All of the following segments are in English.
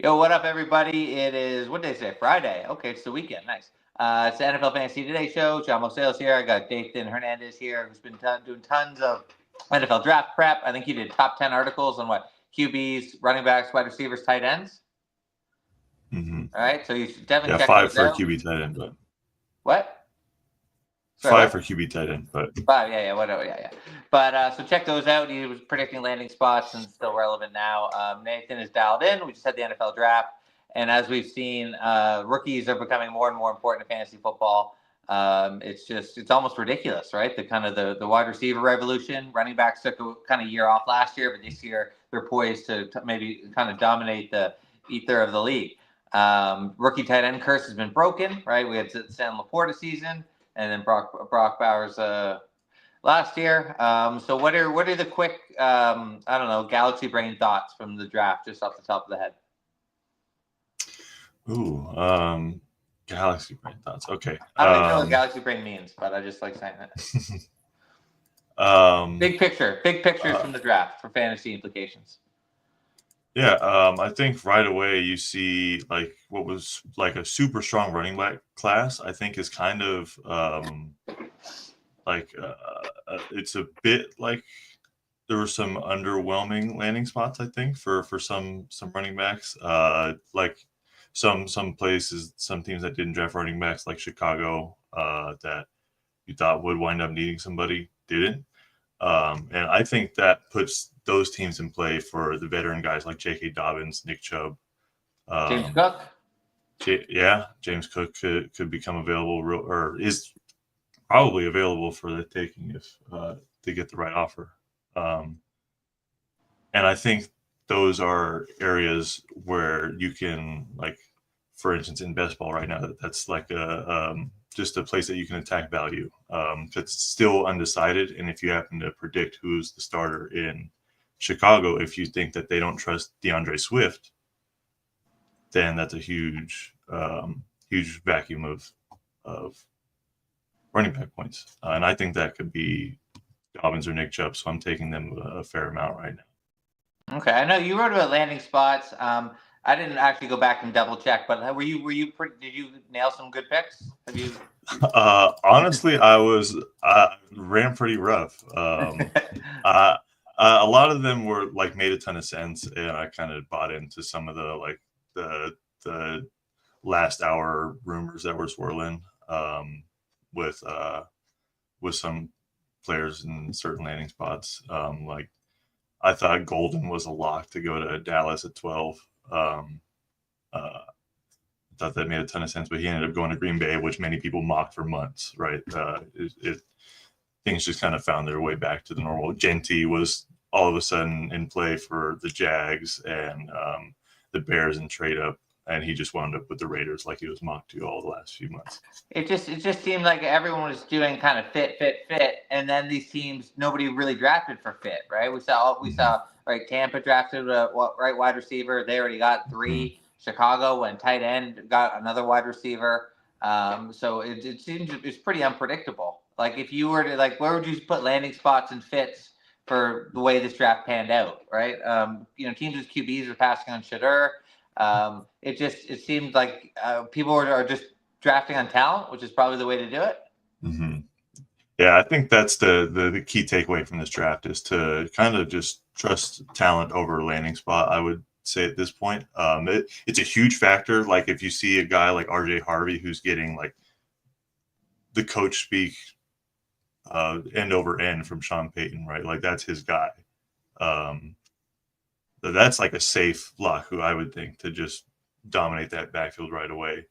Yo, what up, everybody? It is, what day is it? Friday. Okay, it's the weekend. Nice. It's the NFL Fantasy Today show. John Mosales here. I got Nathan Hernandez here, who's been doing tons of NFL draft prep. I think he did top 10 articles on what? QBs, running backs, wide receivers, tight ends. Mm-hmm. All right, so you should definitely Yeah, check five those for a out. QB tight end, but What? Sorry, five what? for QB tight end, but Five, yeah, whatever, yeah. But so check those out. He was predicting landing spots and still relevant now. Nathan is dialed in. We just had the NFL draft, and as we've seen, rookies are becoming more and more important in fantasy football. It's almost ridiculous, right? The wide receiver revolution. Running backs took a kind of year off last year, but this year they're poised to maybe kind of dominate the ether of the league. Rookie tight end curse has been broken, right? We had Sam Laporta season, and then Brock Bowers last year. So what are the quick I don't know, galaxy brain thoughts from the draft just off the top of the head? Galaxy brain thoughts. Okay. I don't even know what galaxy brain means, but I just like saying it. Big pictures from the draft for fantasy implications. Yeah, I think right away you see like what was like a super strong running back class. I think is kind of like it's a bit like there were some underwhelming landing spots. I think for some running backs, like some places, some teams that didn't draft running backs, like Chicago, that you thought would wind up needing somebody didn't. And I think that puts those teams in play for the veteran guys like J.K. Dobbins, Nick Chubb. James Um, Cook. James Cook could become available or is probably available for the taking if they get the right offer. Um, and I think those are areas where you can, like, for instance, in best ball right now, that's like just a place that you can attack value. That's still undecided, and if you happen to predict who's the starter in Chicago, if you think that they don't trust DeAndre Swift, then that's a huge vacuum of running back points, and I think that could be Dobbins or Nick Chubb. So I'm taking them a fair amount right now. Okay, I know you wrote about landing spots. I didn't actually go back and double check, but did you nail some good picks? Have you? Honestly, I ran pretty rough. A lot of them were like made a ton of sense, and I kind of bought into some of the like the last hour rumors that were swirling with some players in certain landing spots. Like I thought Golden was a lock to go to Dallas at 12. Uh, thought that made a ton of sense, but he ended up going to Green Bay, which many people mocked for months, right? Things just kind of found their way back to the normal. Genty was all of a sudden in play for the Jags and the Bears in trade up, and he just wound up with the Raiders like he was mocked to all the last few months. It just seemed like everyone was doing kind of fit, and then these teams nobody really drafted for fit, right? We saw right Tampa drafted a right wide receiver. They already got 3. Mm-hmm. Chicago went tight end, got another wide receiver. So it seems it's pretty unpredictable. Like if you were to where would you put landing spots and fits for the way this draft panned out, right? Teams with QBs are passing on Shadur. It seemed like people are just drafting on talent, which is probably the way to do it. Mm-hmm. Yeah, I think that's the key takeaway from this draft is to kind of just trust talent over landing spot. I would say at this point, it's a huge factor. Like if you see a guy like RJ Harvey who's getting like the coach speak end over end from Sean Payton, right? Like that's his guy. That's like a safe lock who I would think to just dominate that backfield right away.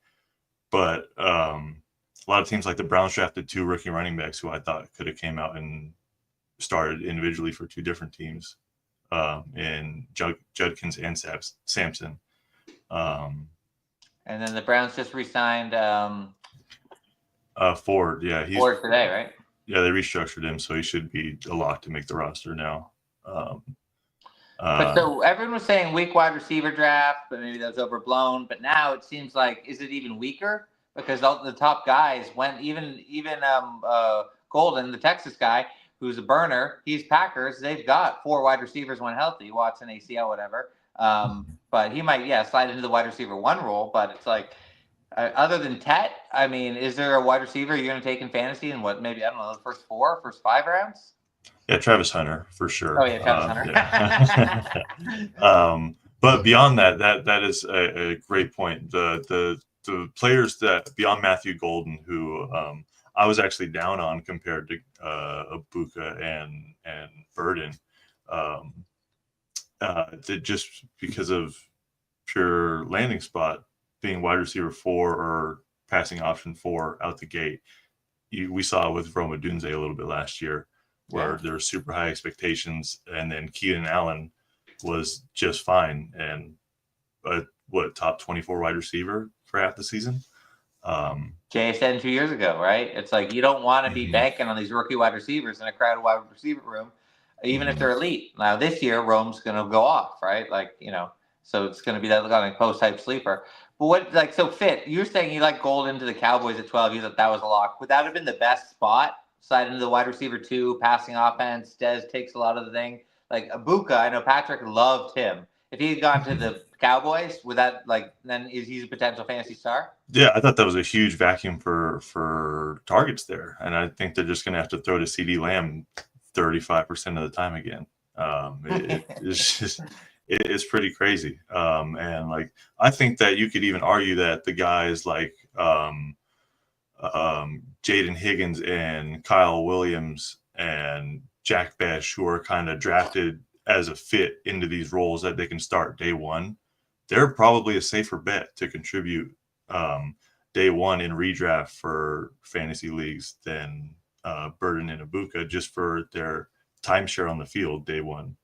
But a lot of teams like the Browns drafted 2 rookie running backs who I thought could have came out and started individually for 2 different teams, in Judkins and Sampson. And then the Browns just re-signed Ford, yeah, Ford today, right? Yeah, they restructured him, so he should be a lock to make the roster now. But so everyone was saying weak wide receiver draft, but maybe that was overblown. But now it seems like, is it even weaker? Because all the top guys went, even Golden, the Texas guy, who's a burner, he's Packers. They've got 4 wide receivers when healthy, Watson, ACL, whatever. but he might, slide into the wide receiver 1 role. But it's like, other than Tet, I mean, is there a wide receiver you're going to take in fantasy in maybe, I don't know, the first 5 rounds? Yeah, Travis Hunter for sure. Oh yeah, Travis Hunter. Yeah. But beyond that is a great point. The players that beyond Matthew Golden, who I was actually down on compared to Ibuka and Burden, just because of pure landing spot being wide receiver 4 or passing option 4 out the gate. We saw with Roma Dunze a little bit last year, where there were super high expectations, and then Keenan Allen was just fine and top 24 wide receiver for half the season. Jay said 2 years ago, right? It's like you don't want to be banking on these rookie wide receivers in a crowded wide receiver room, even if they're elite. Now this year, Rome's going to go off, right? Like, so it's going to be that like post type sleeper. But so Fit, you're saying you like Golden to the Cowboys at 12. You thought that was a lock. Would that have been the best spot? Slide into the wide receiver 2, passing offense. Dez takes a lot of the thing. Like Ibuka, I know Patrick loved him. If he had gone to the Cowboys, would that then he's a potential fantasy star? Yeah, I thought that was a huge vacuum for targets there, and I think they're just going to have to throw to CeeDee Lamb 35% of the time again. It's just it's pretty crazy, and like I think that you could even argue that the guys like Jaden Higgins and Kyle Williams and Jack Besh, who are kind of drafted as a fit into these roles that they can start day one, they're probably a safer bet to contribute day one in redraft for fantasy leagues than Burden and Ibuka, just for their timeshare on the field day one.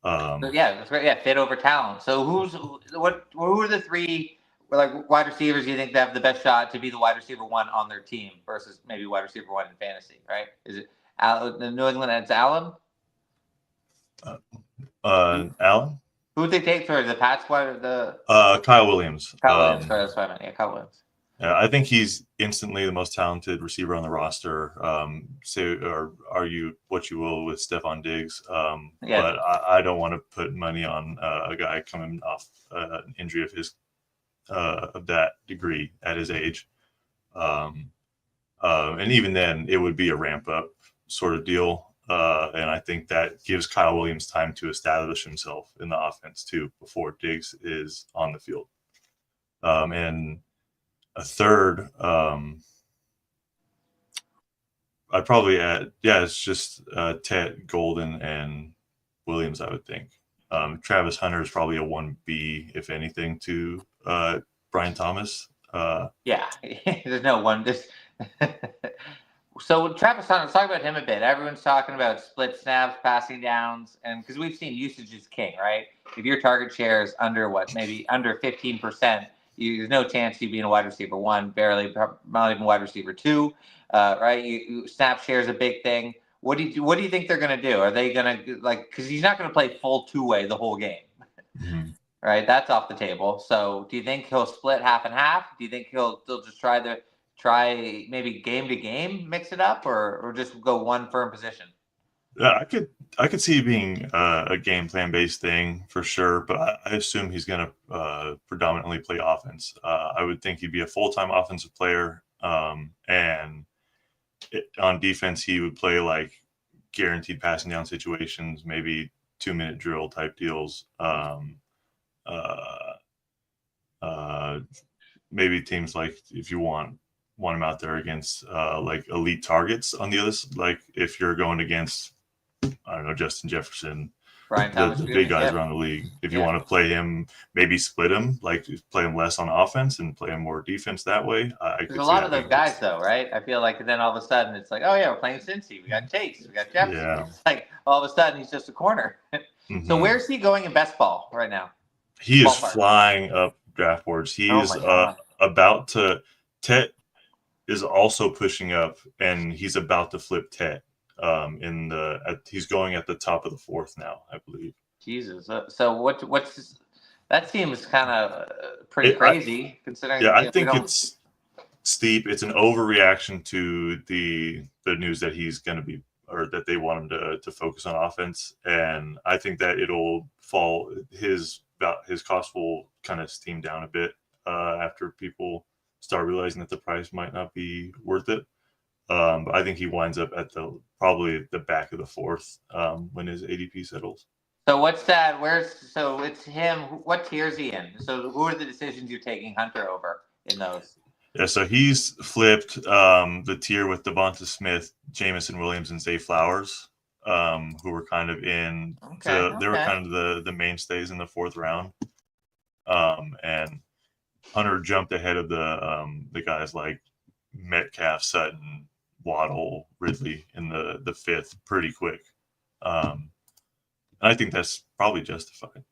That's right. Yeah, fit over talent. So who are the 3 wide receivers you think that have the best shot to be the wide receiver 1 on their team versus maybe wide receiver 1 in fantasy? Right? Is it the New England? It's Allen. Allen. Who would they take for the Pats? Kyle Williams. Kyle Williams. Sorry, that's what I meant. Yeah, Kyle Williams. I think he's instantly the most talented receiver on the roster. Or argue what you will with Stephon Diggs, but I don't want to put money on a guy coming off an injury of that degree at his age. And even then, it would be a ramp up sort of deal. And I think that gives Kyle Williams time to establish himself in the offense too before Diggs is on the field. And a third, I'd probably add, it's just Ted, Golden, and Williams, I would think. Travis Hunter is probably a 1B, if anything, to Brian Thomas. There's no one. So Travis Hunter, let's talk about him a bit. Everyone's talking about split snaps, passing downs, and because we've seen usage is king, right? If your target share is maybe under 15%, there's no chance you'd be in a wide receiver 1, barely, not even wide receiver 2, right? Snap share is a big thing. What do you think they're going to do? Are they going to because he's not going to play full 2-way the whole game, right? That's off the table. So do you think he'll split half and half? Do you think he'll just try maybe game to game, mix it up, or just go one firm position? Yeah, I could see it being a game plan based thing for sure, but I assume he's going to predominantly play offense. I would think he'd be a full-time offensive player, and on defense he would play like guaranteed passing down situations, maybe 2-minute drill type deals. Maybe teams like if you want him out there against like elite targets on the other, like if you're going against, I don't know, Justin Jefferson, the big guys around the league. If you want to play him, maybe split him, like play him less on offense and play him more defense that way. There's a lot of those guys, though, right? I feel like then all of a sudden it's like, oh yeah, we're playing Cincy. We got Chase, we got Jefferson. Yeah. It's like all of a sudden he's just a corner. So where's he going in best ball right now? He is flying up draft boards. He is about to. Tet is also pushing up, and he's about to flip Tet. He's going at the top of the 4th now, I believe. Jesus. So what's that seems kind of pretty crazy considering. Yeah, I think it's steep. It's an overreaction to the news that he's going to be, or that they want him to focus on offense, and I think that it'll fall. His his cost will kind of steam down a bit after people start realizing that the price might not be worth it. But I think he winds up at probably the back of the fourth when his ADP settles. So what's that? So it's him. What tier is he in? So who are the decisions you're taking Hunter over in those? Yeah, so he's flipped the tier with Devonta Smith, Jamison Williams, and Zay Flowers, who were kind of they were kind of the mainstays in the fourth round. And Hunter jumped ahead of the guys like Metcalf, Sutton, Waddle, Ridley in the fifth pretty quick. And I think that's probably justified.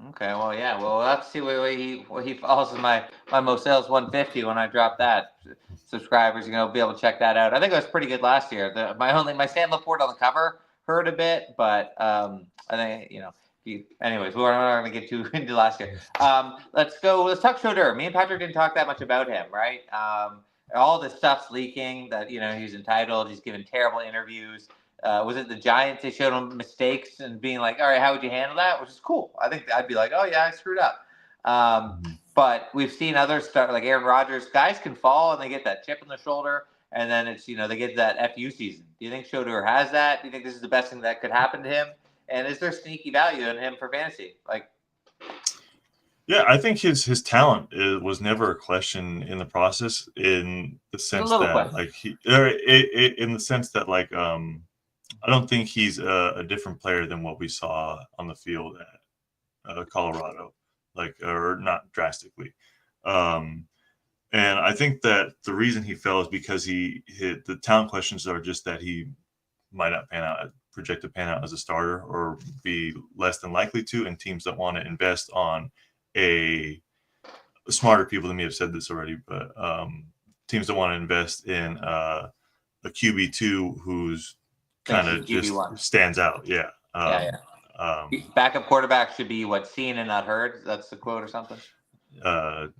Okay, well, yeah, well, let's see where he falls in my most sales 150 when I drop that. Subscribers, be able to check that out. I think it was pretty good last year. My Stan Laporte on the cover hurt a bit, but I think anyways, we're not going to get too into last year. Let's talk Schroeder. Me and Patrick didn't talk that much about him, right? All this stuff's leaking that he's entitled. He's given terrible interviews. Was it the Giants? They showed him mistakes and being like, all right, how would you handle that? Which is cool. I think I'd be like, oh, yeah, I screwed up. But we've seen others start, like Aaron Rodgers. Guys can fall and they get that chip in the shoulder. And then it's, they get that FU season. Do you think Schroeder has that? Do you think this is the best thing that could happen to him? And is there sneaky value in him for fantasy? Yeah, I think his talent was never a question in the process, in the sense that in the sense that I don't think he's a different player than what we saw on the field at Colorado, or not drastically. And I think that the reason he fell is because the talent questions are just that he might not project to pan out as a starter, or be less than likely to, and teams that want to invest on smarter people than me have said this already, but teams that want to invest in a QB2 who's kind of just stands out. Yeah. Backup quarterback should be seen and not heard. That's the quote or something.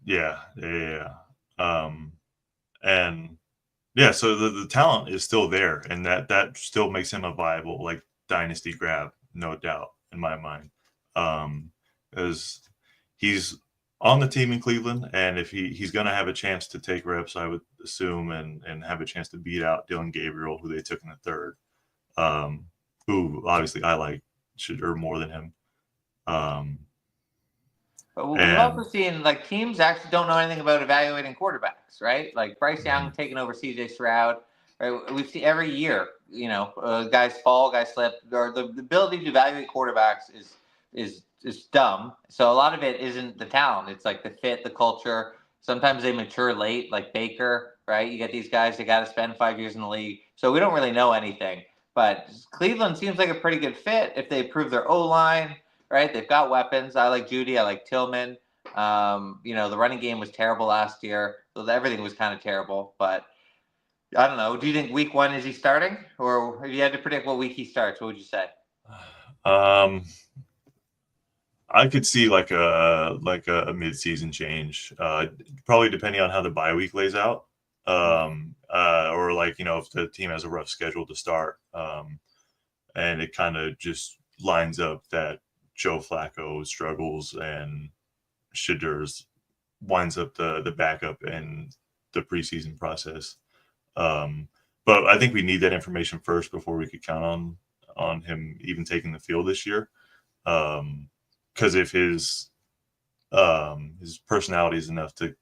Yeah. And yeah, so the talent is still there, and that still makes him a viable dynasty grab, no doubt, in my mind. Because he's on the team in Cleveland, and if he's going to have a chance to take reps, I would assume, and have a chance to beat out Dylan Gabriel, who they took in the third. Who obviously I should earn more than him. But we've also seen teams actually don't know anything about evaluating quarterbacks, right? Like Bryce Young taking over CJ Stroud. Right? We've seen every year, guys fall, guys slip. Or the ability to evaluate quarterbacks is dumb. So a lot of it isn't the talent. It's the fit, the culture. Sometimes they mature late, like Baker, right? You get these guys, they got to spend 5 years in the league. So we don't really know anything. But Cleveland seems like a pretty good fit if they improve their O-line, right? They've got weapons. I like Judy. I like Tillman. The running game was terrible last year. So everything was kind of terrible. But I don't know. Do you think week 1 is he starting? Or if you had to predict what week he starts, what would you say? I could see a mid-season change, probably depending on how the bye week lays out. Or if the team has a rough schedule to start, and it kind of just lines up that Joe Flacco struggles and Shedeurs winds up the backup in the preseason process. But I think we need that information first before we could count on him even taking the field this year. Because if his personality is enough to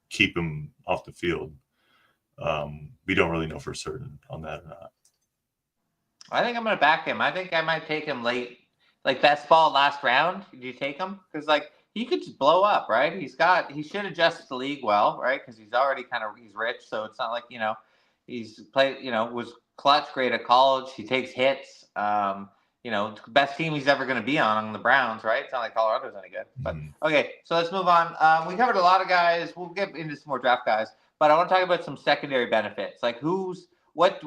keep him off the field, we don't really know for certain on that or not. I think I'm going to back him. I think I might take him late, best ball last round. Do you take him? Because he could just blow up, right? He should adjust the league well, right? Because he's already he's rich, so it's not he's played, was clutch, great at college. He takes hits. Best team he's ever going to be on the Browns, right? It's not like Colorado's any good. But okay, so let's move on. We covered a lot of guys. We'll get into some more draft guys, but I want to talk about some secondary benefits. What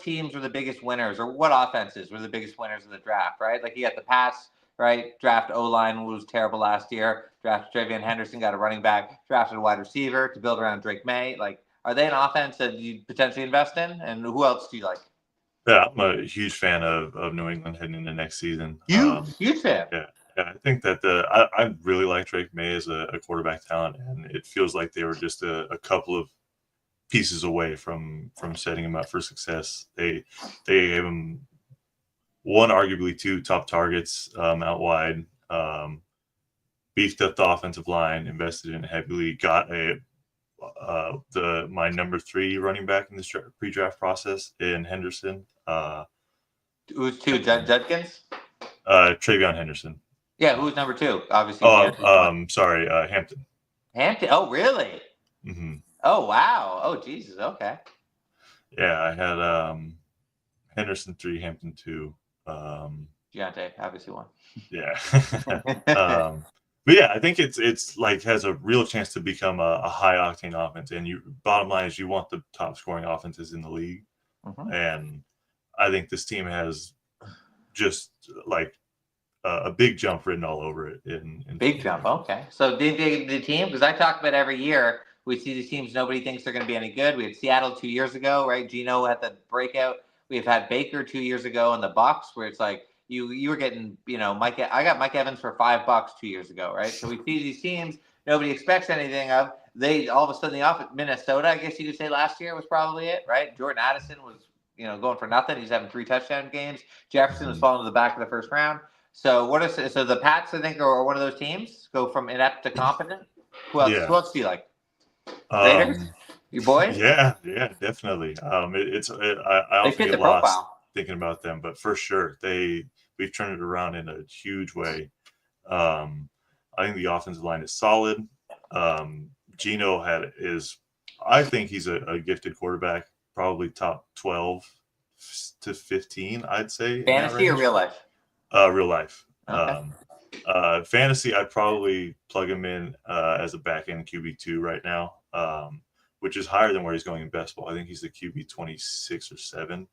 teams were the biggest winners, or what offenses were the biggest winners of the draft, right? You got the Pats, right? Draft O-line was terrible last year. Drafted Travion Henderson, got a running back. Drafted a wide receiver to build around Drake May. Are they an offense that you potentially invest in? And who else do you like? Yeah, I'm a huge fan of New England heading into next season. Huge fan. Yeah. I think that I really like Drake May as a quarterback talent, and it feels like they were just a couple of pieces away from setting him up for success. They gave him one, arguably two top targets out wide, beefed up the offensive line, invested in heavily, got my number 3 running back in this pre-draft process in Henderson. Who's 2? Judkins? Travion Henderson. Yeah, who's number 2? Obviously. Sorry, Hampton. Hampton? Oh, really? Mm-hmm. Oh, wow. Oh, Jesus. Okay. Yeah, I had Henderson 3, Hampton 2. Deontay, obviously 1. Yeah. But yeah, I think it's like has a real chance to become a high octane offense. And bottom line is you want the top scoring offenses in the league. Mm-hmm. And I think this team has just like a big jump written all over it. In big jump. Okay. So the team, because I talk about every year, we see these teams nobody thinks they're going to be any good. We had Seattle 2 years ago, right? Geno had the breakout. We've had Baker 2 years ago in the Bucs, where it's like you were getting, Mike. I got Mike Evans for $5 2 years ago, right? So we see these teams nobody expects anything of. They all of a sudden the offense. Minnesota, I guess you could say last year was probably it, right? Jordan Addison was going for nothing. He's having 3 touchdown games. Jefferson was falling to the back of the first round. So so the Pats, I think, are one of those teams go from inept to competent. Who else? Yeah. Who else do you like? Raiders, your boys? Yeah, definitely. I often get lost thinking about them, but for sure we've turned it around in a huge way. I think the offensive line is solid. Geno I think he's a gifted quarterback, probably top 12 to 15, I'd say. Fantasy or real life? Real life. Okay. Fantasy, I'd probably plug him in as a back-end QB2 right now, which is higher than where he's going in best ball. I think he's the QB 26 or 7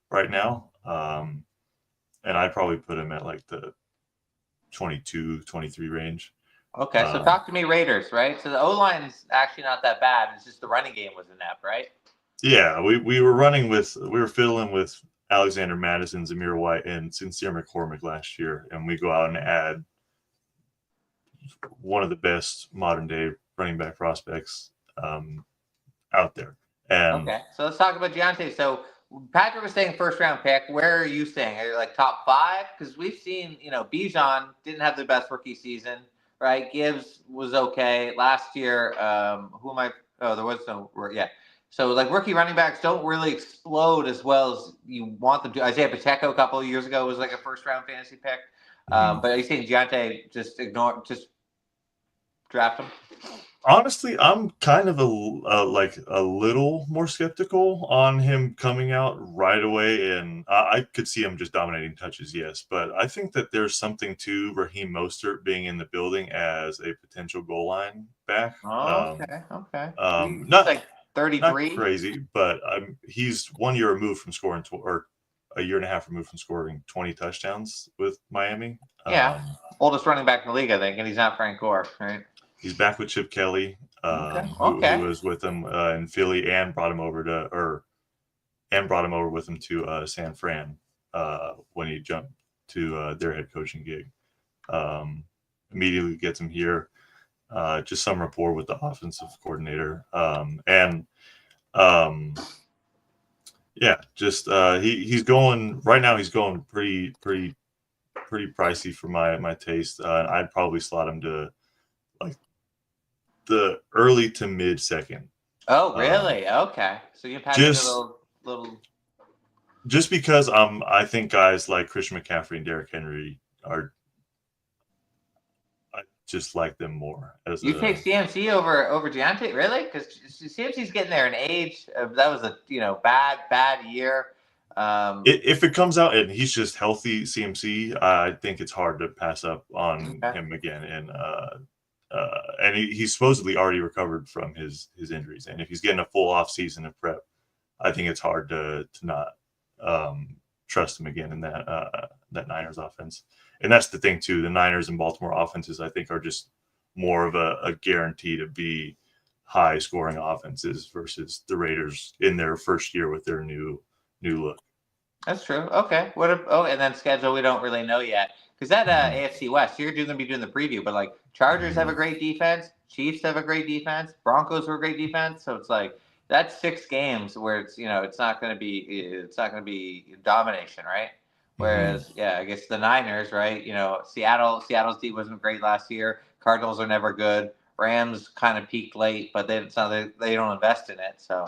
right now. And I'd probably put him at like the 22, 23 range. Okay, so talk to me Raiders, right? So the O-line's actually not that bad. It's just the running game was inept, right? Yeah, we were fiddling with Alexander Madison, Zamir White, and Sincere McCormick last year, and we go out and add one of the best modern day running back prospects out there. Okay, so let's talk about Deontay. So Patrick was saying first round pick. Where are you saying? Are you like top 5? Because we've seen, Bijan didn't have the best rookie season, right? Gibbs was okay last year. Who am I? Oh, there was no. Yeah. So, like, rookie running backs don't really explode as well as you want them to. Isaiah Pacheco a couple of years ago was like a first-round fantasy pick. But are you saying Deontay just draft him? Honestly, I'm kind of a little more skeptical on him coming out right away, and I could see him just dominating touches, yes. But I think that there's something to Raheem Mostert being in the building as a potential goal line back. Oh, okay. Not like 33, not crazy, but he's 1 year removed from scoring, or a year and a half removed from scoring 20 touchdowns with Miami. Yeah, oldest running back in the league, I think, and he's not Frank Gore, right? He's back with Chip Kelly, who was with him in Philly and brought him over with him to San Fran when he jumped to their head coaching gig. Immediately gets him here. Just some rapport with the offensive coordinator. He's going right now. He's going pretty pricey for my taste. I'd probably slot him to like the early to mid second. Oh, really? Okay. So you've had a little. Just because I think guys like Christian McCaffrey and Derrick Henry I just like them more. You take CMC over Deontay, really? Because CMC's getting there in age. That was a bad year. If it comes out and he's just healthy, CMC, I think it's hard to pass up on him again. And he's supposedly already recovered from his injuries. And if he's getting a full off season of prep, I think it's hard to not trust him again in that Niners offense. And that's the thing too. The Niners and Baltimore offenses, I think, are just more of a guarantee to be high scoring offenses versus the Raiders in their first year with their new look. That's true. Okay. And then schedule, we don't really know yet. Because that AFC West, you're going to be doing the preview, but like Chargers have a great defense, Chiefs have a great defense, Broncos have a great defense. So it's like that's 6 games where it's it's not going to be domination, right? Whereas I guess the Niners, right? Seattle's D wasn't great last year. Cardinals are never good. Rams kind of peaked late, but they don't invest in it. So.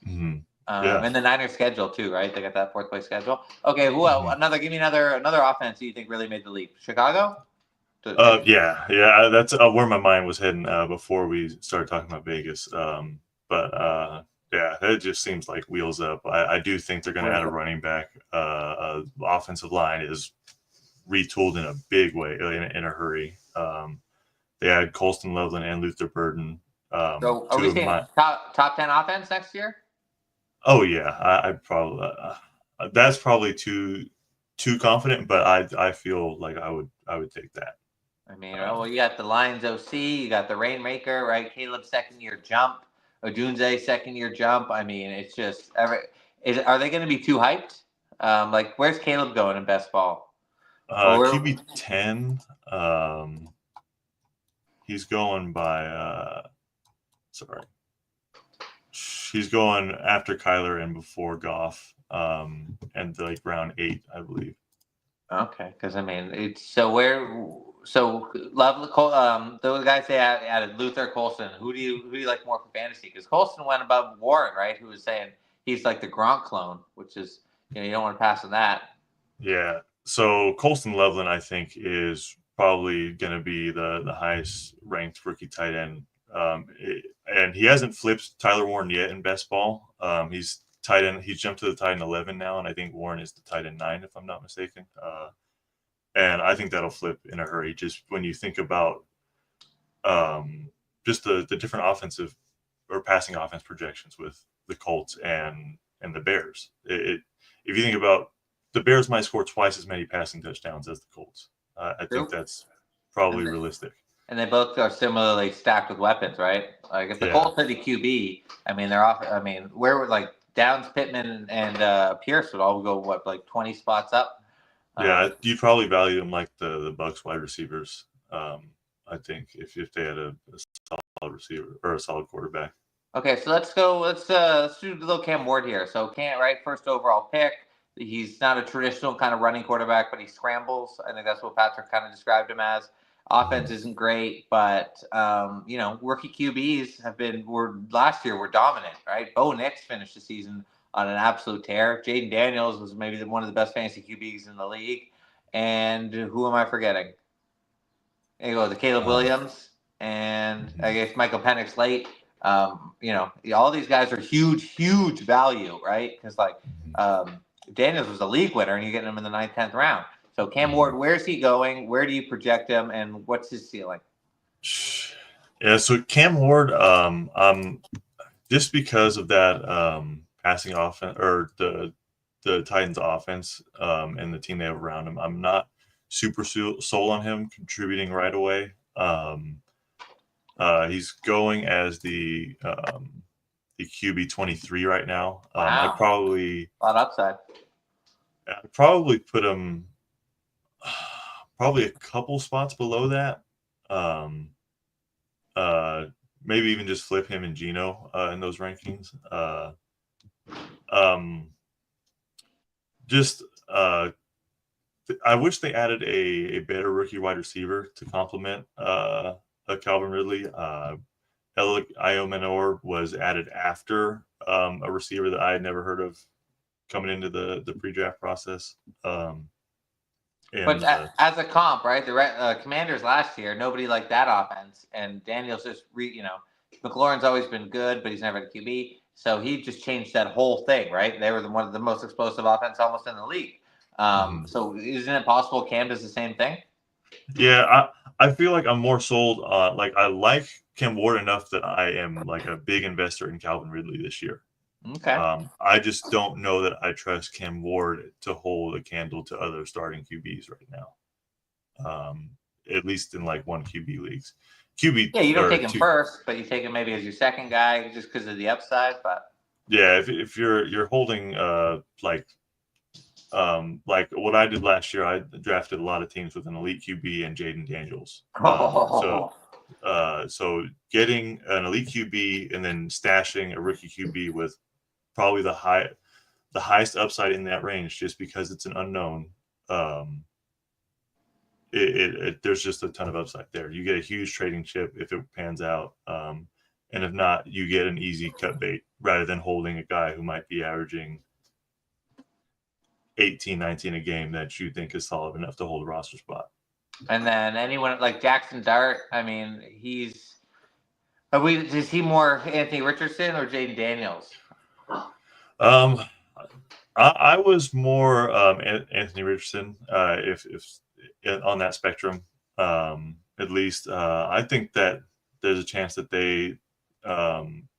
And the Niners schedule too, right? They got that 4th place schedule. Okay, give me another offense that you think really made the leap. Chicago? That's where my mind was heading before we started talking about Vegas. It just seems like wheels up. I do think they're going to add a running back. Offensive line is retooled in a big way, in a hurry. They had Colston Loveland and Luther Burden. So are we saying top 10 offense next year? Oh yeah, I probably that's probably too confident, but I feel like I would take that. I mean, you got the Lions OC, you got the Rainmaker, right? Caleb's 2nd-year jump, Odunze 2nd-year jump. I mean, it's just are they going to be too hyped? Like, where's Caleb going in best ball? QB 10. He's going by He's going after Kyler and before Goff, and like round 8, I believe. Okay, because I mean, it's those guys they added Luther, Colston. Who do you like more for fantasy? Because Colston went above Warren, right? Who was saying he's like the Gronk clone, which is you don't want to pass on that. Yeah. So Colston Loveland, I think, is probably going to be the highest ranked rookie tight end. And he hasn't flipped Tyler Warren yet in best ball. He's tight end. He's jumped to the tight end 11 now, and I think Warren is the tight end 9, if I'm not mistaken. And I think that'll flip in a hurry. Just when you think about just the different offensive or passing offense projections with the Colts and the Bears. If you think about the Bears might score twice as many passing touchdowns as the Colts. I think that's probably realistic. And they both are similarly stacked with weapons, right? Like if the Colts had a QB, I mean, they're off. I mean, where would like Downs, Pittman, and Pierce would all go 20 spots up? You'd probably value them like the Bucs wide receivers. I think if they had a solid receiver or a solid quarterback. Okay, so let's go. Let's do a little Cam Ward here. So first overall pick. He's not a traditional kind of running quarterback, but he scrambles. I think that's what Patrick kind of described him as. Offense isn't great, but rookie QBs last year were dominant, right? Bo Nix finished the season on an absolute tear. Jaden Daniels was maybe one of the best fantasy QBs in the league. And who am I forgetting? There you go, the Caleb Williams, and I guess Michael Penix late. All these guys are huge value, right? Because Daniels was a league winner, and you're getting him in the 9th, 10th round. So Cam Ward, where's he going? Where do you project him, and what's his ceiling? Yeah, so Cam Ward, just because of that passing offense or the Titans offense and the team they have around him, I'm not super sold on him contributing right away. He's going as the QB 23 right now. Wow. I'd probably a lot of upside. I'd probably put him probably a couple spots below that. Maybe even just flip him and Geno in those rankings. I wish they added a better rookie wide receiver to complement Calvin Ridley. Io Menor was added after a receiver that I had never heard of coming into the pre-draft process. But as a comp, right? The Commanders last year, nobody liked that offense, and Daniels just McLaurin's always been good, but he's never had a QB, so he just changed that whole thing, right? They were one of the most explosive offense almost in the league. So isn't it possible Cam does the same thing? Yeah, I feel like I'm more sold on I like Cam Ward enough that I am like a big investor in Calvin Ridley this year. Okay. I just don't know that I trust Cam Ward to hold a candle to other starting QBs right now. At least in one QB leagues. You don't take him first, but you take him maybe as your second guy just because of the upside. But yeah, if you're holding like what I did last year, I drafted a lot of teams with an elite QB and Jaden Daniels. So getting an elite QB and then stashing a rookie QB with probably the highest upside in that range, just because it's an unknown. There's just a ton of upside there. You get a huge trading chip if it pans out, and if not, you get an easy cut bait rather than holding a guy who might be averaging 18, 19 a game that you think is solid enough to hold a roster spot. And then anyone like Jackson Dart, I mean, is he more Anthony Richardson or Jaden Daniels? I was more Anthony Richardson, if on that spectrum, at least. I think that there's a chance that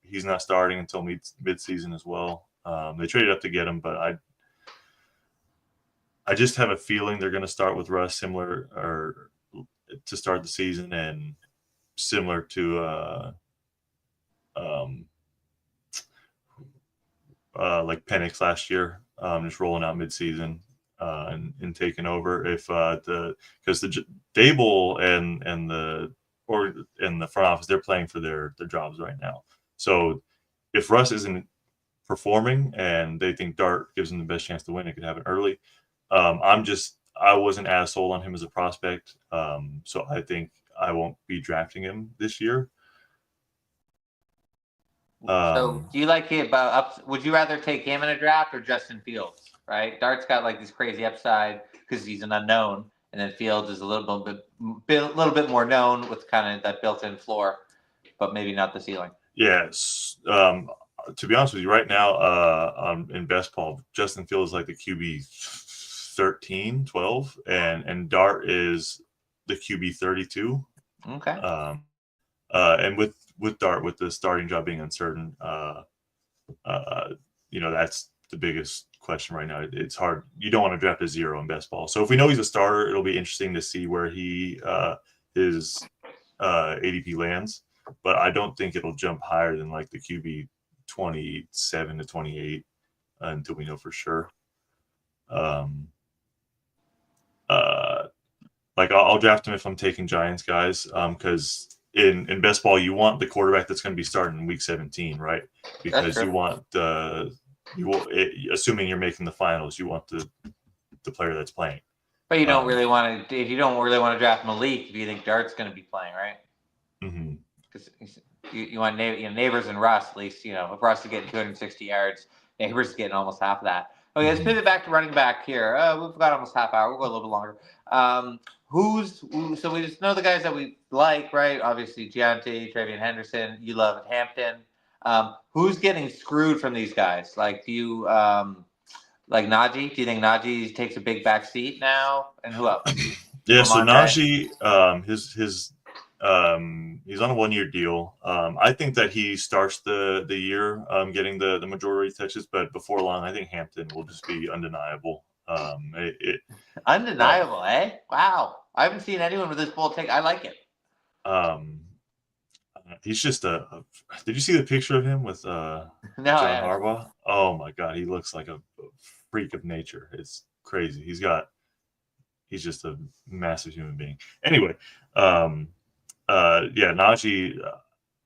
he's not starting until mid-season as well. They traded up to get him, but I just have a feeling they're going to start with Russ similar or to start the season, and similar to like Penix last year, just rolling out midseason and taking over. If because the Dable and the front office, they're playing for their jobs right now. So if Russ isn't performing and they think Dart gives them the best chance to win, it could happen early. I wasn't as sold on him as a prospect, so I think I won't be drafting him this year. So do you like him would you rather take him in a draft or Justin Fields? Right, Dart's got like this crazy upside because he's an unknown, and then Fields is a little bit more known with kind of that built-in floor, but maybe not the ceiling. Yes. To be honest with you, right now in best ball, Justin Fields is like the QB 13, 12, and Dart is the QB 32. Okay. And with Dart, with the starting job being uncertain, that's the biggest question right now. It's hard. You don't want to draft a 0 in best ball. So if we know he's a starter, it'll be interesting to see where his ADP lands. But I don't think it'll jump higher than like the QB 27 to 28 until we know for sure. Like I'll draft him if I'm taking Giants guys, because in best ball you want the quarterback that's going to be starting in week 17, right? Because you want assuming you're making the finals, you want the player that's playing. But you don't really want to. If you don't really want to draft Malik, if you think Dart's going to be playing, right? Mm-hmm. Because you want Neighbors and Russ, at least, if Russ is getting 260 yards, Neighbors is getting almost half of that. Okay, let's pivot back to running back here. We've got almost half hour. We'll go a little bit longer. So we just know the guys that we like, right? Obviously, Gianti, Travion Henderson. You love Hampton. Who's getting screwed from these guys? Like, do you like Najee? Do you think Najee takes a big back seat now? And who else? Yeah, so Najee, he's on a 1-year deal. I think that he starts the year getting the majority touches, but before long, I think Hampton will just be undeniable. Undeniable, eh? Wow. I haven't seen anyone with this bull take. I like it. He's just did you see the picture of him with John Harbaugh? Oh my God, he looks like a freak of nature. It's crazy. He's just a massive human being. Anyway, Najee,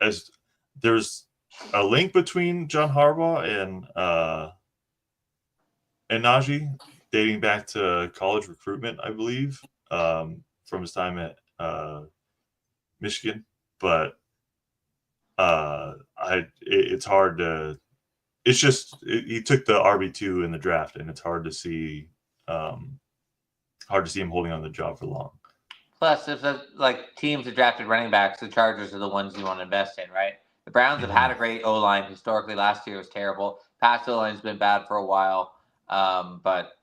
as there's a link between John Harbaugh and Najee dating back to college recruitment, I believe, from his time at Michigan. But it's hard to. It's just he took the RB2 in the draft, and it's hard to see him holding on to the job for long. Plus, if teams that drafted running backs, the Chargers are the ones you want to invest in, right? The Browns have had a great O-line historically. Last year was terrible. Past O-line's been bad for a while, but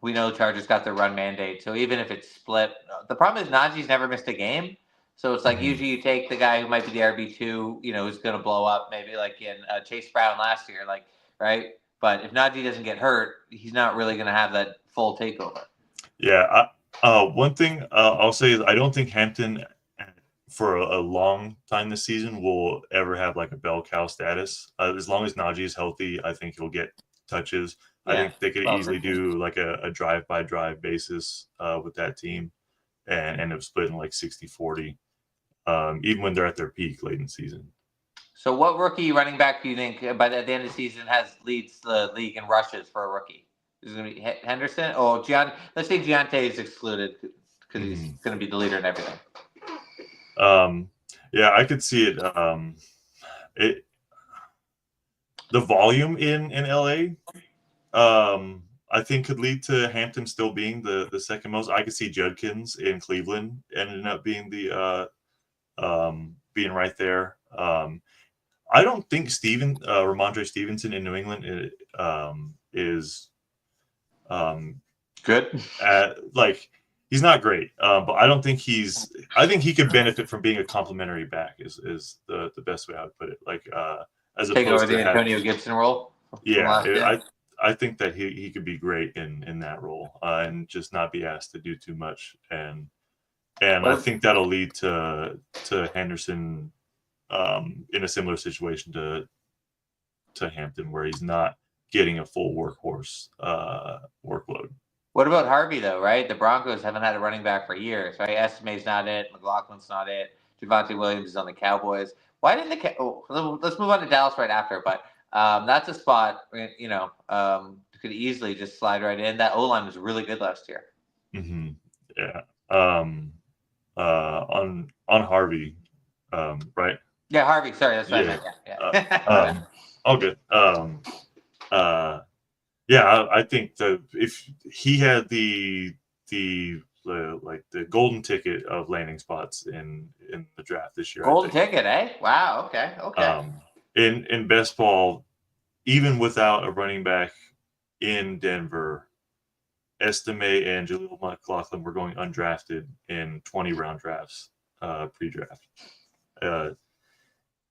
we know Chargers got their run mandate. So even if it's split, the problem is Najee's never missed a game. So it's like usually you take the guy who might be the RB2, who's going to blow up, maybe like in Chase Brown last year, right? But if Najee doesn't get hurt, he's not really going to have that full takeover. Yeah. One thing I'll say is I don't think Hampton for a long time this season will ever have like a bell cow status. As long as Najee is healthy, I think he'll get touches. I think they could Well, easily do like a drive-by-drive basis with that team and end up splitting like 60-40, even when they're at their peak late in the season. So what rookie running back do you think by the end of the season leads the league in rushes for a rookie? Is it going to be Henderson? Oh, let's say Giante is excluded because he's going to be the leader in everything. Yeah, I could see it. The volume in LA, I think could lead to Hampton still being the second most. I could see Judkins in Cleveland ending up being being right there. I don't think Ramondre Stevenson in New England is good. He's not great, but I don't think I think he could benefit from being a complimentary back. Is the best way I would put it. As take opposed over the to Antonio Gibson role. Yeah, I think that he could be great in that role and just not be asked to do too much. And I think that'll lead to Henderson in a similar situation to Hampton, where he's not getting a full workhorse workload. What about Harvey though? Right, the Broncos haven't had a running back for years. Right, Estime's not it. McLaughlin's not it. Javonte Williams is on the Cowboys. Why didn't let's move on to Dallas right after. But that's a spot could easily just slide right in. That O-line was really good last year. Mm-hmm. Yeah. On Harvey, right? Yeah, Harvey. Sorry, that's what I meant. Yeah. All good. Yeah, I think that if he had the golden ticket of landing spots in the draft this year. Golden ticket, eh? Wow. Okay. In best ball, even without a running back in Denver, Estime and Jaleel McLaughlin were going undrafted in 20-round drafts pre-draft.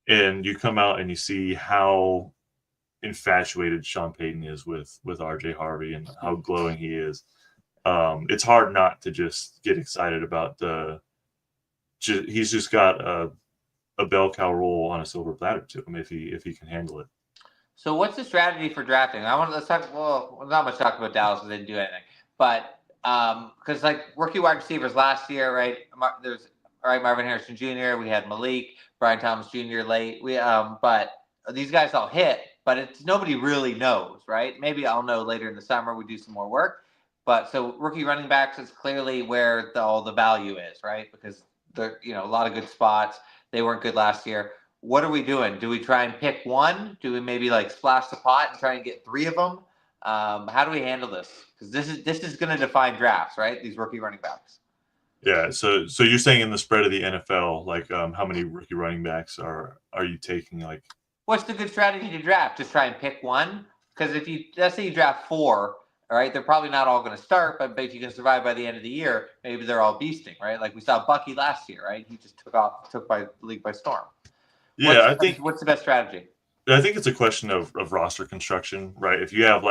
And you come out and you see how infatuated Sean Payton is with RJ Harvey and how glowing he is. It's hard not to just get excited about he's just got a bell cow roll on a silver platter to him if he can handle it. So what's the strategy for drafting? Let's talk. Well, not much talk about Dallas because they didn't do anything, but because rookie wide receivers last year, right? There's Marvin Harrison Jr. We had Malik, Brian Thomas Jr. late. But these guys all hit, but it's nobody really knows, right? Maybe I'll know later in the summer. We do some more work, but so rookie running backs is clearly where all the value is, right? Because they're a lot of good spots. They weren't good last year. What are we doing? Do we try and pick one? Do we maybe splash the pot and try and get 3 of them? How do we handle this? Because this is going to define drafts, right? These rookie running backs. Yeah. So you're saying in the spread of the NFL, how many rookie running backs are you taking? What's the good strategy to draft? Just try and pick one. Because let's say you draft 4, all right, they're probably not all going to start, but if you can survive by the end of the year, maybe they're all beasting, right? Like we saw Bucky last year, right? He just took the league by storm. Yeah, What's the best strategy? I think it's a question of roster construction, right? If you have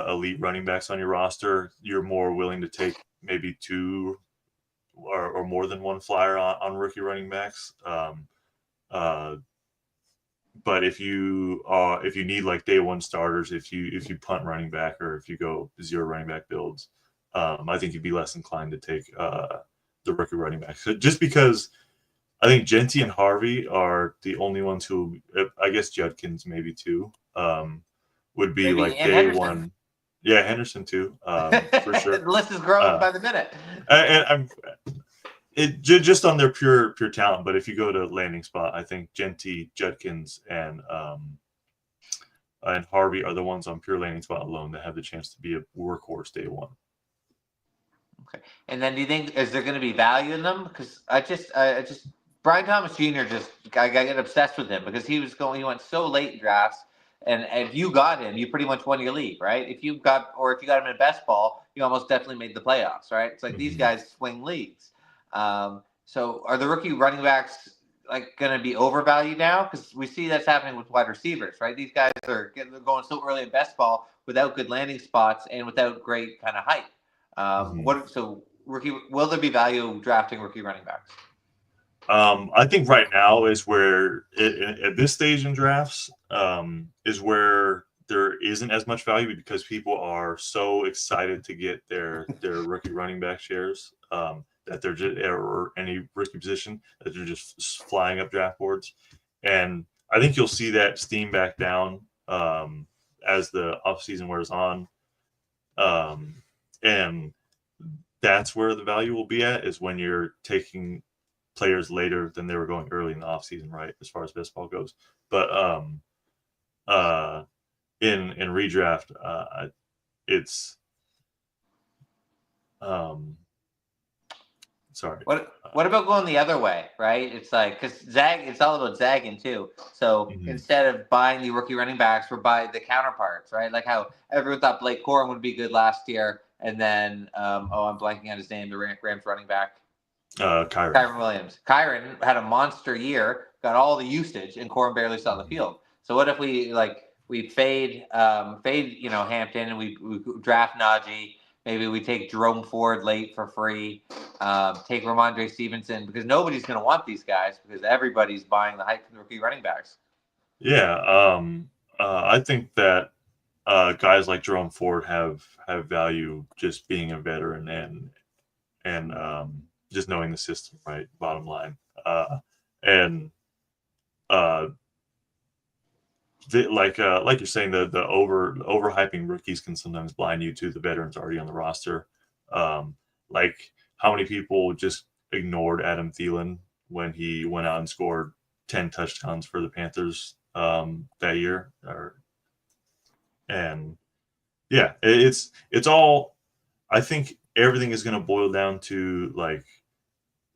elite running backs on your roster, you're more willing to take maybe 2 or more than 1 flyer on rookie running backs. But if you need day 1 starters, if you punt running back or if you go 0 running back builds, I think you'd be less inclined to take the rookie running back. So just because I think Genty and Harvey are the only ones who, I guess Judkins maybe too, would be maybe day Henderson. 1. Yeah, Henderson too, for sure. The list is growing by the minute. And just on their pure talent, but if you go to landing spot, I think Genty, Judkins, and Harvey are the ones on pure landing spot alone that have the chance to be a workhorse day 1. Okay, and then do you think is there going to be value in them? Because I just Brian Thomas Jr. I get obsessed with him because he went so late in drafts, and if you got him, you pretty much won your league, right? If you got him in best ball, you almost definitely made the playoffs, right? It's like these guys swing leagues. So are the rookie running backs going to be overvalued now? Because we see that's happening with wide receivers, right? These guys are going so early in best ball without good landing spots and without great kind of height. Will there be value drafting rookie running backs? I think right now is where at this stage in drafts is where there isn't as much value because people are so excited to get their rookie running back shares that they're just, or any rookie position, that they're just flying up draft boards. And I think you'll see that steam back down as the offseason wears on. And that's where the value will be at, is when you're taking players later than they were going early in the offseason, right, as far as best ball goes. But in redraft, it's sorry. What about going the other way, right? It's like, because it's all about zagging too. So instead of buying the rookie running backs, we're buying the counterparts, right? Like how everyone thought Blake Corum would be good last year, and then I'm blanking on his name, the Rams running back. Kyren Williams. Kyren had a monster year, got all the usage, and Corum barely saw the field. So what if we fade Hampton, and we draft Najee? Maybe we take Jerome Ford late for free. Take Ramondre Stevenson, because nobody's going to want these guys because everybody's buying the hype from the rookie running backs. Yeah, I think that guys like Jerome Ford have value just being a veteran and just knowing the system, right? Bottom line, like you're saying, the overhyping rookies can sometimes blind you to the veterans already on the roster. Like how many people just ignored Adam Thielen when he went out and scored 10 touchdowns for the Panthers that year? And yeah, it's all. I think everything is going to boil down to like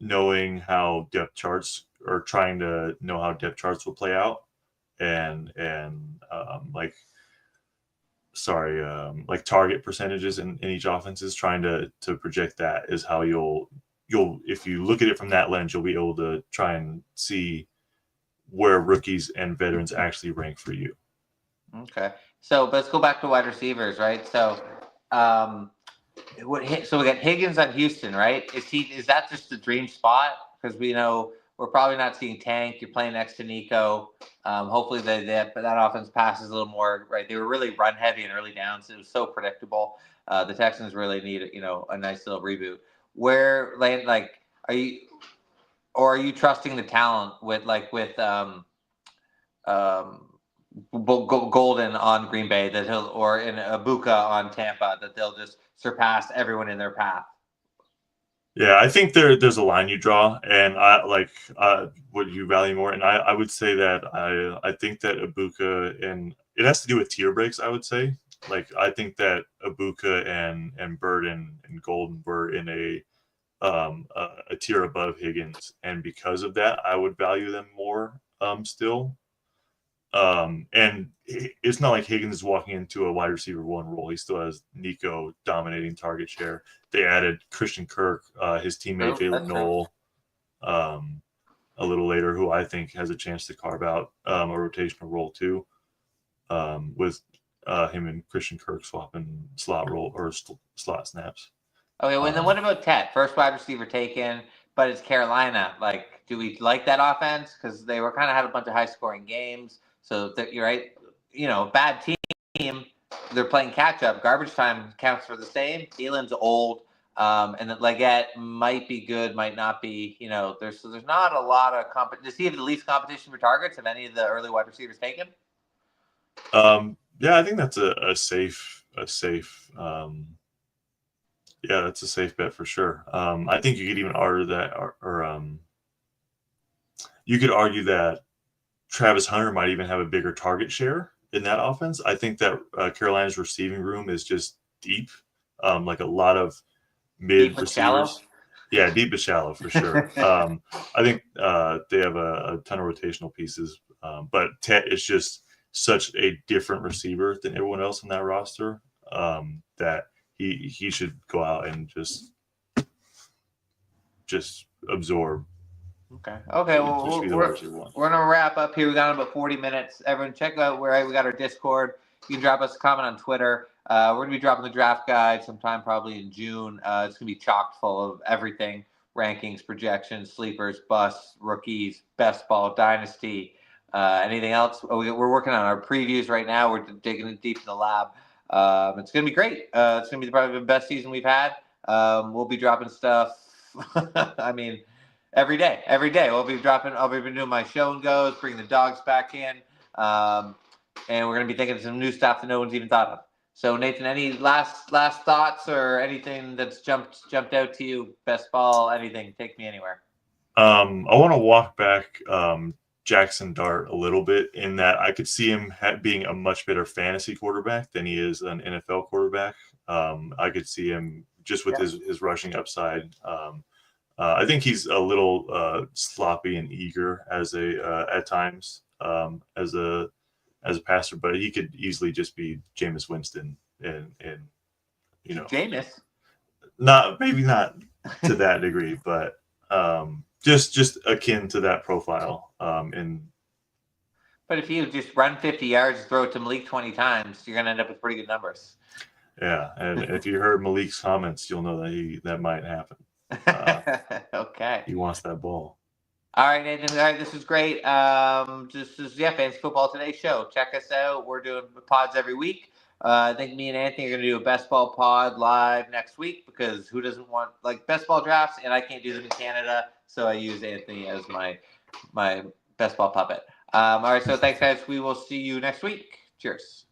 knowing how depth charts, or trying to know how depth charts will play out, and like target percentages in each offense, is trying to project that is how you'll if you look at it from that lens, you'll be able to try and see where rookies and veterans actually rank for you. Okay, so let's go back to wide receivers, right? So we got Higgins on Houston, right? Is that just the dream spot? Because we know we're probably not seeing Tank. You're playing next to Nico. Hopefully that offense passes a little more, right? They were really run heavy in early downs. It was so predictable. The Texans really need a nice little reboot. Are you trusting the talent with Golden on Green Bay or in Ibuka on Tampa, that they'll just surpass everyone in their path? Yeah, I think there's a line you draw, and I like what you value more. And I would say that I think that Ibuka, and it has to do with tier breaks, I would say. Like I think that Ibuka and Bird and Golden were in a tier above Higgins, and because of that, I would value them more still. And it's not like Higgins is walking into a wide receiver one role. He still has Nico dominating target share. They added Christian Kirk, his teammate Jalen Noel, a little later, who I think has a chance to carve out a rotational role too, with him and Christian Kirk swapping slot role or slot snaps. Okay, well, then what about Tet? First wide receiver taken, but it's Carolina. Like, do we like that offense? Because they were kind of had a bunch of high scoring games. So you're right. Bad team. They're playing catch up. Garbage time counts for the same. Thielen's old, and then Leggett might be good, might not be. There's not a lot of competition. Does he have the least competition for targets of any of the early wide receivers taken? Yeah, I think that's a safe. Yeah, that's a safe bet for sure. I think you could even argue that, or you could argue that Travis Hunter might even have a bigger target share in that offense. I think that Carolina's receiving room is just deep, like a lot of mid receivers. Shallow? Yeah, deep but shallow for sure. I think they have a ton of rotational pieces, but Tet is just such a different receiver than everyone else in that roster that he should go out and just absorb. Okay. Well, we're gonna wrap up here. We got about 40 minutes. Everyone, check out where we got our Discord. You can drop us a comment on Twitter. We're gonna be dropping the draft guide sometime probably in June. It's gonna be chock full of everything: rankings, projections, sleepers, busts, rookies, best ball, dynasty, Anything else? We're working on our previews right now. We're digging deep in the lab. It's going to be great. It's going to be probably the best season we've had. We'll be dropping stuff. I mean, every day. I'll be doing my show and goes, bringing the dogs back in. And we're going to be thinking of some new stuff that no one's even thought of. So, Nathan, any last thoughts or anything that's jumped out to you? Best ball, anything? Take me anywhere. I want to walk back Jackson Dart a little bit in that I could see him being a much better fantasy quarterback than he is an NFL quarterback. I could see him just with his rushing upside. I think he's a little sloppy and eager at times as a passer, but he could easily just be Jameis Winston and Jameis. Maybe not to that degree, but just akin to that profile. But if you just run 50 yards, throw it to Malik 20 times, you're going to end up with pretty good numbers. Yeah, and if you heard Malik's comments, you'll know that might happen. Okay. He wants that ball. All right, Nathan. All right, this is great. This is Fantasy Football Today show. Check us out. We're doing pods every week. I think me and Anthony are going to do a best ball pod live next week because who doesn't want best ball drafts? And I can't do them in Canada, so I use Anthony as my best ball puppet. All right, so thanks, guys. We will see you next week. Cheers.